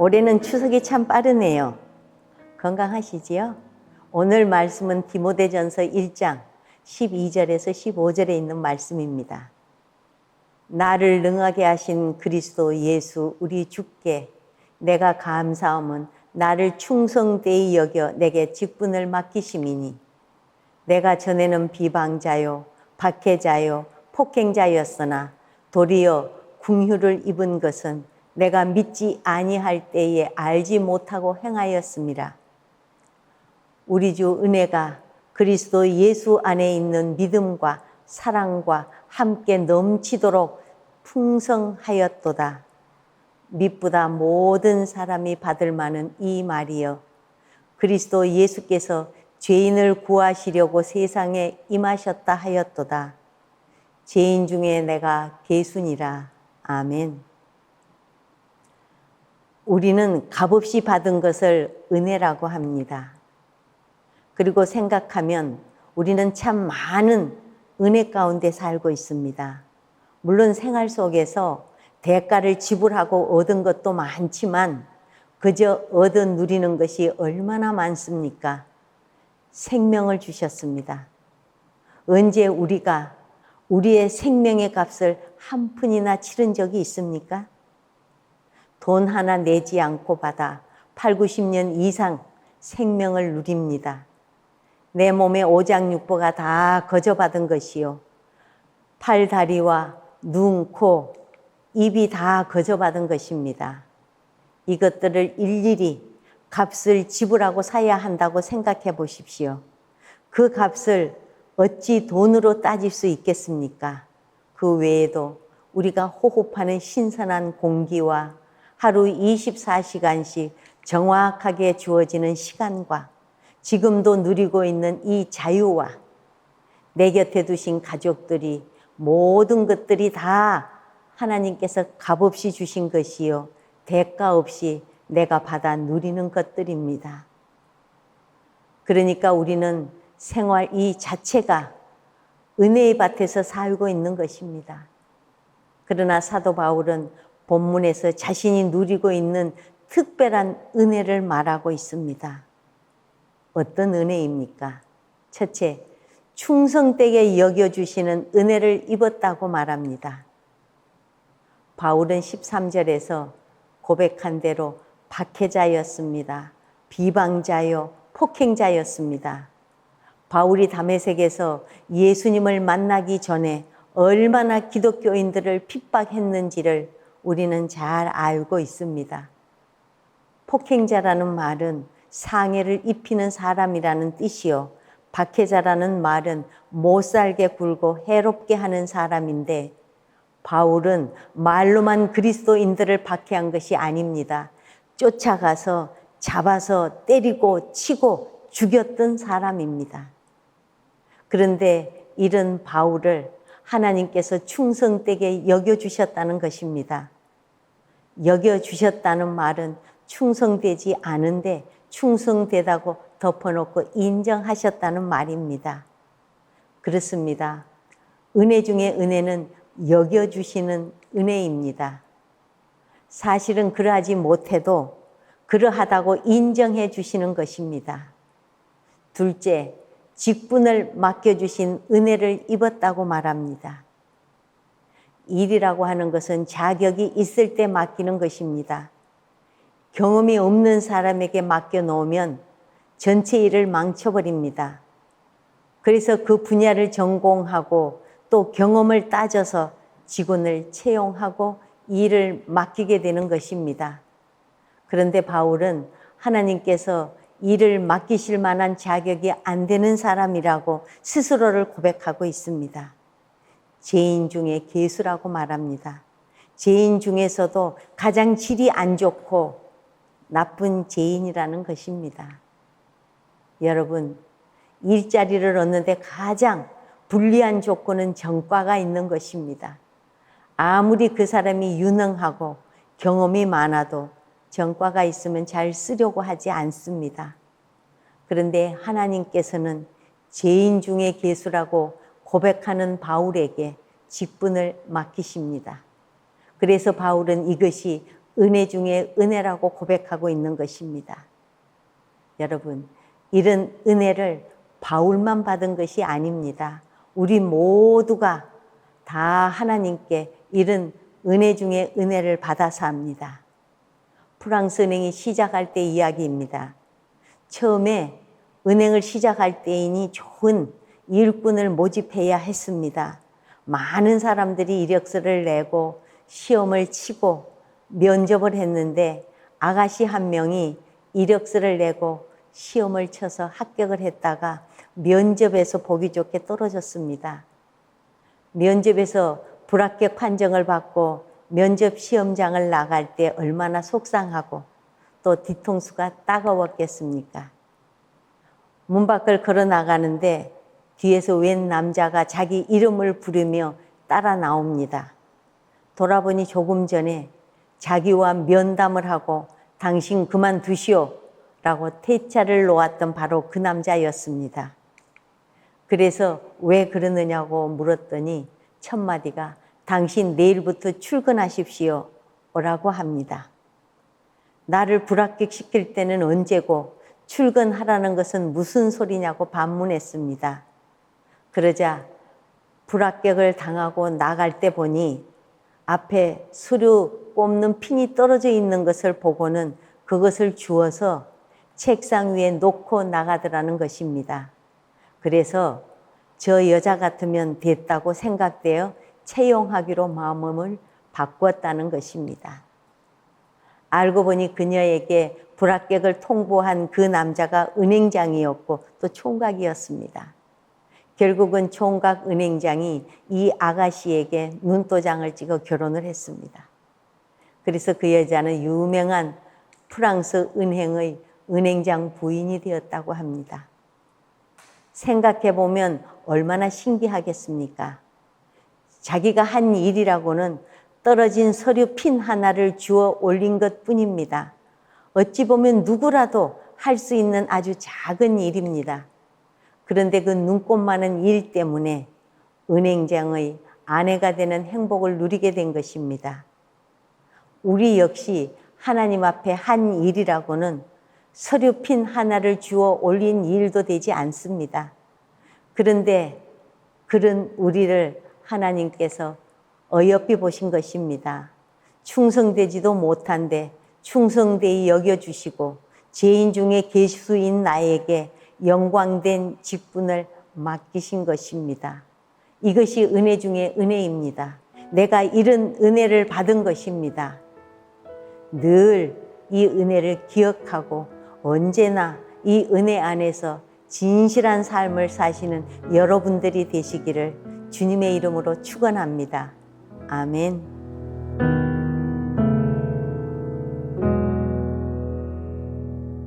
올해는 추석이 참 빠르네요. 건강하시지요? 오늘 말씀은 디모데전서 1장 12절에서 15절에 있는 말씀입니다. 나를 능하게 하신 그리스도 예수 우리 주께 내가 감사함은 나를 충성되이 여겨 내게 직분을 맡기심이니 내가 전에는 비방자요 박해자요 폭행자였으나 도리어 긍휼을 입은 것은 내가 믿지 아니할 때에 알지 못하고 행하였음이라. 우리 주 은혜가 그리스도 예수 안에 있는 믿음과 사랑과 함께 넘치도록 풍성하였도다. 믿보다 모든 사람이 받을 만은 이 말이여. 그리스도 예수께서 죄인을 구하시려고 세상에 임하셨다 하였도다. 죄인 중에 내가 괴순이라. 아멘. 우리는 값없이 받은 것을 은혜라고 합니다. 그리고 생각하면 우리는 참 많은 은혜 가운데 살고 있습니다. 물론 생활 속에서 대가를 지불하고 얻은 것도 많지만 그저 얻어 누리는 것이 얼마나 많습니까? 생명을 주셨습니다. 언제 우리가 우리의 생명의 값을 한 푼이나 치른 적이 있습니까? 돈 하나 내지 않고 받아 8, 90년 이상 생명을 누립니다. 내 몸의 오장육부가 다 거저받은 것이요. 팔, 다리와 눈, 코, 입이 다 거저받은 것입니다. 이것들을 일일이 값을 지불하고 사야 한다고 생각해 보십시오. 그 값을 어찌 돈으로 따질 수 있겠습니까? 그 외에도 우리가 호흡하는 신선한 공기와 하루 24시간씩 정확하게 주어지는 시간과 지금도 누리고 있는 이 자유와 내 곁에 두신 가족들이 모든 것들이 다 하나님께서 값없이 주신 것이요 대가 없이 내가 받아 누리는 것들입니다. 그러니까 우리는 생활 이 자체가 은혜의 밭에서 살고 있는 것입니다. 그러나 사도 바울은 본문에서 자신이 누리고 있는 특별한 은혜를 말하고 있습니다. 어떤 은혜입니까? 첫째, 충성되게 여겨주시는 은혜를 입었다고 말합니다. 바울은 13절에서 고백한 대로 박해자였습니다. 비방자요, 폭행자였습니다. 바울이 다메섹에서 예수님을 만나기 전에 얼마나 기독교인들을 핍박했는지를 우리는 잘 알고 있습니다. 폭행자라는 말은 상해를 입히는 사람이라는 뜻이요. 박해자라는 말은 못살게 굴고 해롭게 하는 사람인데 바울은 말로만 그리스도인들을 박해한 것이 아닙니다. 쫓아가서 잡아서 때리고 치고 죽였던 사람입니다. 그런데 이런 바울을 하나님께서 충성되게 여겨주셨다는 것입니다. 여겨주셨다는 말은 충성되지 않은데 충성되다고 덮어놓고 인정하셨다는 말입니다. 그렇습니다. 은혜 중에 은혜는 여겨주시는 은혜입니다. 사실은 그러하지 못해도 그러하다고 인정해 주시는 것입니다. 둘째, 직분을 맡겨주신 은혜를 입었다고 말합니다. 일이라고 하는 것은 자격이 있을 때 맡기는 것입니다. 경험이 없는 사람에게 맡겨놓으면 전체 일을 망쳐버립니다. 그래서 그 분야를 전공하고 또 경험을 따져서 직원을 채용하고 일을 맡기게 되는 것입니다. 그런데 바울은 하나님께서 일을 맡기실 만한 자격이 안 되는 사람이라고 스스로를 고백하고 있습니다. 죄인 중에 괴수라고 말합니다. 죄인 중에서도 가장 질이 안 좋고 나쁜 죄인이라는 것입니다. 여러분, 일자리를 얻는데 가장 불리한 조건은 정과가 있는 것입니다. 아무리 그 사람이 유능하고 경험이 많아도 정과가 있으면 잘 쓰려고 하지 않습니다. 그런데 하나님께서는 죄인 중에 괴수라고 고백하는 바울에게 직분을 맡기십니다. 그래서 바울은 이것이 은혜 중에 은혜라고 고백하고 있는 것입니다. 여러분, 이런 은혜를 바울만 받은 것이 아닙니다. 우리 모두가 다 하나님께 이런 은혜 중에 은혜를 받아서 합니다. 프랑스 은행이 시작할 때 이야기입니다. 처음에 은행을 시작할 때이니 좋은 일꾼을 모집해야 했습니다. 많은 사람들이 이력서를 내고 시험을 치고 면접을 했는데 아가씨 한 명이 이력서를 내고 시험을 쳐서 합격을 했다가 면접에서 보기 좋게 떨어졌습니다. 면접에서 불합격 판정을 받고 면접 시험장을 나갈 때 얼마나 속상하고 또 뒤통수가 따가웠겠습니까? 문 밖을 걸어 나가는데 뒤에서 웬 남자가 자기 이름을 부르며 따라 나옵니다. 돌아보니 조금 전에 자기와 면담을 하고 당신 그만두시오 라고 퇴짜를 놓았던 바로 그 남자였습니다. 그래서 왜 그러느냐고 물었더니 첫 마디가 당신 내일부터 출근하십시오 라고 합니다. 나를 불합격시킬 때는 언제고 출근하라는 것은 무슨 소리냐고 반문했습니다. 그러자 불합격을 당하고 나갈 때 보니 앞에 서류 뽑는 핀이 떨어져 있는 것을 보고는 그것을 주워서 책상 위에 놓고 나가더라는 것입니다. 그래서 저 여자 같으면 됐다고 생각되어 채용하기로 마음을 바꾸었다는 것입니다. 알고 보니 그녀에게 불합격을 통보한 그 남자가 은행장이었고 또 총각이었습니다. 결국은 총각 은행장이 이 아가씨에게 눈도장을 찍어 결혼을 했습니다. 그래서 그 여자는 유명한 프랑스 은행의 은행장 부인이 되었다고 합니다. 생각해 보면 얼마나 신기하겠습니까? 자기가 한 일이라고는 떨어진 서류 핀 하나를 주워 올린 것 뿐입니다. 어찌 보면 누구라도 할 수 있는 아주 작은 일입니다. 그런데 그 눈꽃 많은 일 때문에 은행장의 아내가 되는 행복을 누리게 된 것입니다. 우리 역시 하나님 앞에 한 일이라고는 서류 핀 하나를 주워 올린 일도 되지 않습니다. 그런데 그런 우리를 하나님께서 어여삐 보신 것입니다. 충성되지도 못한데 충성되이 여겨주시고 죄인 중에 괴수인 나에게 영광된 직분을 맡기신 것입니다. 이것이 은혜 중에 은혜입니다. 내가 이런 은혜를 받은 것입니다. 늘 이 은혜를 기억하고 언제나 이 은혜 안에서 진실한 삶을 사시는 여러분들이 되시기를 주님의 이름으로 축원합니다. 아멘.